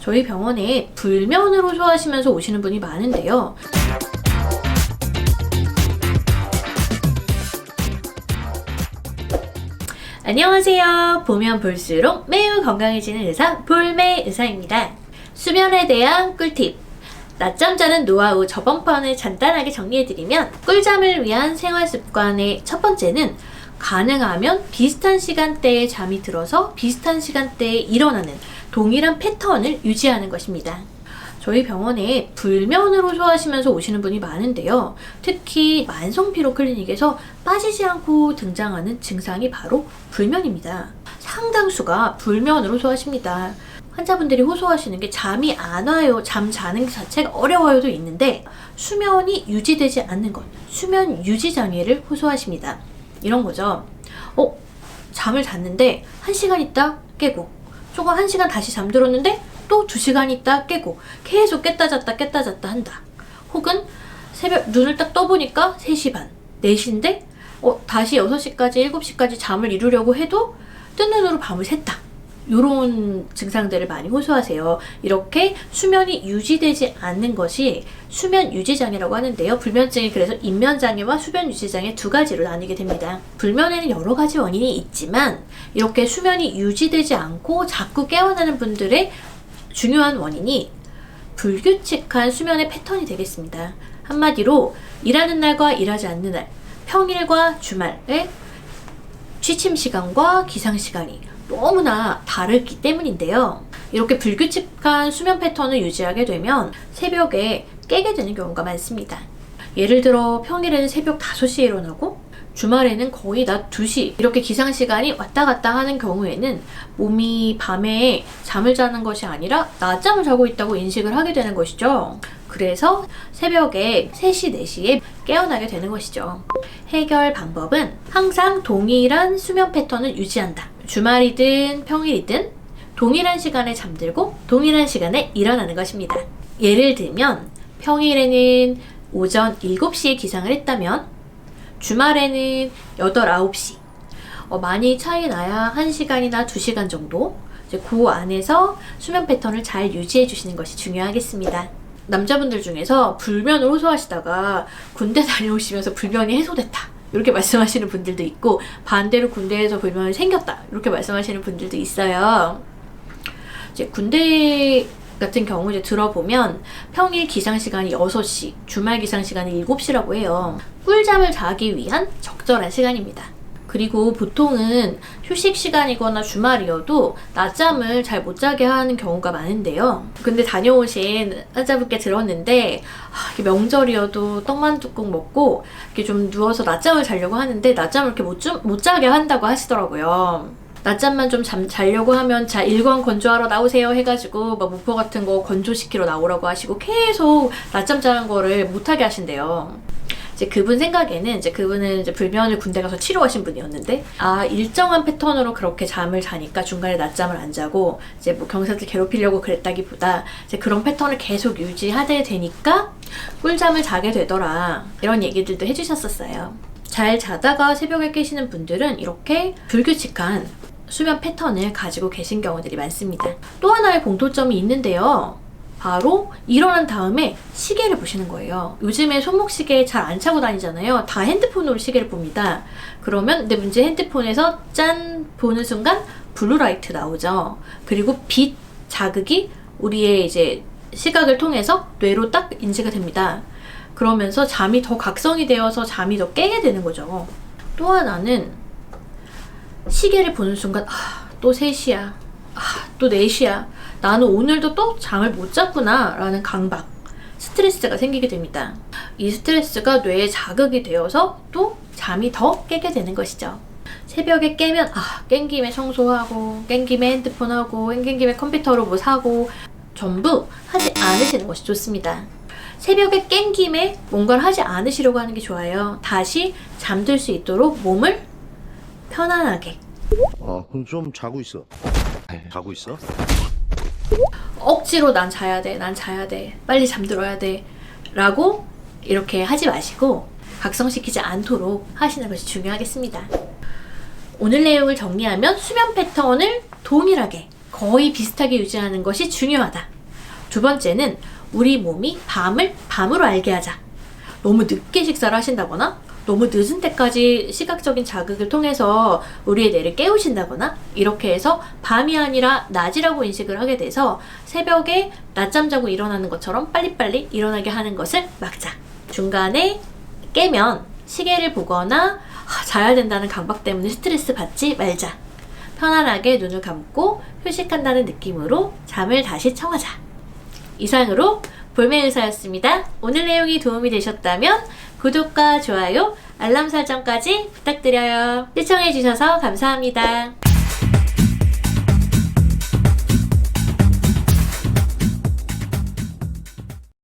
저희 병원에 불면으로 소화하시면서 오시는 분이 많은데요. 안녕하세요. 보면 볼수록 매우 건강해지는 의사 볼메 의사입니다. 수면에 대한 꿀팁, 낮잠 자는 노하우 저번 편을 간단하게 정리해드리면, 꿀잠을 위한 생활습관의 첫 번째는 가능하면 비슷한 시간대에 잠이 들어서 비슷한 시간대에 일어나는 동일한 패턴을 유지하는 것입니다. 저희 병원에 불면으로 소화하시면서 오시는 분이 많은데요. 특히 만성피로 클리닉에서 빠지지 않고 등장하는 증상이 바로 불면입니다. 상당수가 불면으로 소화하십니다. 환자분들이 호소하시는 게 잠이 안 와요, 잠 자는 게 자체가 어려워요도 있는데, 수면이 유지되지 않는 것, 수면 유지 장애를 호소하십니다. 이런 거죠. 잠을 잤는데 1시간 있다 깨고, 조금 1시간 다시 잠들었는데 또 2시간 있다 깨고, 계속 깼다 잤다 한다. 혹은 새벽 눈을 딱 떠보니까 3시 반, 4시인데 다시 6시까지 7시까지 잠을 이루려고 해도 뜬 눈으로 밤을 샜다. 이런 증상들을 많이 호소하세요. 이렇게 수면이 유지되지 않는 것이 수면 유지장애라고 하는데요. 불면증이 그래서 인면장애와 수면 유지장애 두 가지로 나뉘게 됩니다. 불면에는 여러 가지 원인이 있지만, 이렇게 수면이 유지되지 않고 자꾸 깨어나는 분들의 중요한 원인이 불규칙한 수면의 패턴이 되겠습니다. 한마디로 일하는 날과 일하지 않는 날, 평일과 주말에 취침 시간과 기상 시간이 너무나 다르기 때문인데요. 이렇게 불규칙한 수면 패턴을 유지하게 되면 새벽에 깨게 되는 경우가 많습니다. 예를 들어 평일에는 새벽 5시에 일어나고 주말에는 거의 낮 2시, 이렇게 기상시간이 왔다 갔다 하는 경우에는 몸이 밤에 잠을 자는 것이 아니라 낮잠을 자고 있다고 인식을 하게 되는 것이죠. 그래서 새벽에 3시, 4시에 깨어나게 되는 것이죠. 해결 방법은 항상 동일한 수면 패턴을 유지한다. 주말이든 평일이든 동일한 시간에 잠들고 동일한 시간에 일어나는 것입니다. 예를 들면 평일에는 오전 7시에 기상을 했다면 주말에는 8, 9시, 많이 차이 나야 1시간이나 2시간 정도, 이제 그 안에서 수면 패턴을 잘 유지해 주시는 것이 중요하겠습니다. 남자분들 중에서 불면을 호소하시다가 군대 다녀오시면서 불면이 해소됐다, 이렇게 말씀하시는 분들도 있고, 반대로 군대에서 불면이 생겼다, 이렇게 말씀하시는 분들도 있어요. 이제 군대 같은 경우 이제 들어보면 평일 기상시간이 6시, 주말 기상시간이 7시라고 해요. 꿀잠을 자기 위한 적절한 시간입니다. 그리고 보통은 휴식 시간이거나 주말이어도 낮잠을 잘 못 자게 하는 경우가 많은데요. 근데 다녀오신 환자분께 들었는데, 명절이어도 떡만둣국 먹고 이렇게 좀 누워서 낮잠을 자려고 하는데 낮잠을 이렇게 못 자게 한다고 하시더라고요. 낮잠만 좀 자려고 하면 자, 일광 건조하러 나오세요 해가지고 막 무포 같은 거 건조시키러 나오라고 하시고 계속 낮잠 자는 거를 못하게 하신대요. 이제 그분 생각에는, 이제 그분은 이제 불면을 군대 가서 치료하신 분이었는데, 일정한 패턴으로 그렇게 잠을 자니까 중간에 낮잠을 안 자고 이제 뭐 경사들 괴롭히려고 그랬다기보다 이제 그런 패턴을 계속 유지하게 되니까 꿀잠을 자게 되더라, 이런 얘기들도 해주셨었어요. 잘 자다가 새벽에 깨시는 분들은 이렇게 불규칙한 수면 패턴을 가지고 계신 경우들이 많습니다. 또 하나의 공통점이 있는데요. 바로 일어난 다음에 시계를 보시는 거예요. 요즘에 손목시계 잘 안 차고 다니잖아요. 다 핸드폰으로 시계를 봅니다. 그러면 근데 문제, 핸드폰에서 짠 보는 순간 블루라이트 나오죠. 그리고 빛 자극이 우리의 이제 시각을 통해서 뇌로 딱 인지가 됩니다. 그러면서 잠이 더 각성이 되어서 잠이 더 깨게 되는 거죠. 또 하나는 시계를 보는 순간 또 3시야, 또 4시야, 나는 오늘도 또 잠을 못 잤구나 라는 강박, 스트레스가 생기게 됩니다. 이 스트레스가 뇌에 자극이 되어서 또 잠이 더 깨게 되는 것이죠. 새벽에 깨면 깬 김에 청소하고, 깬 김에 핸드폰 하고, 깬 김에 컴퓨터로 뭐 사고, 전부 하지 않으시는 것이 좋습니다. 새벽에 깬 김에 뭔가를 하지 않으시려고 하는 게 좋아요. 다시 잠들 수 있도록 몸을 편안하게. 그럼 좀 자고 있어. 자고 있어? 억지로 난 자야 돼, 빨리 잠들어야 돼 라고 이렇게 하지 마시고 각성시키지 않도록 하시는 것이 중요하겠습니다. 오늘 내용을 정리하면 수면 패턴을 동일하게 거의 비슷하게 유지하는 것이 중요하다. 두 번째는 우리 몸이 밤을 밤으로 알게 하자. 너무 늦게 식사를 하신다거나 너무 늦은 때까지 시각적인 자극을 통해서 우리의 뇌를 깨우신다거나 이렇게 해서 밤이 아니라 낮이라고 인식을 하게 돼서 새벽에 낮잠 자고 일어나는 것처럼 빨리빨리 일어나게 하는 것을 막자. 중간에 깨면 시계를 보거나 자야 된다는 강박 때문에 스트레스 받지 말자. 편안하게 눈을 감고 휴식한다는 느낌으로 잠을 다시 청하자. 이상으로 볼메의사였습니다. 오늘 내용이 도움이 되셨다면 구독과 좋아요, 알람 설정까지 부탁드려요. 시청해주셔서 감사합니다.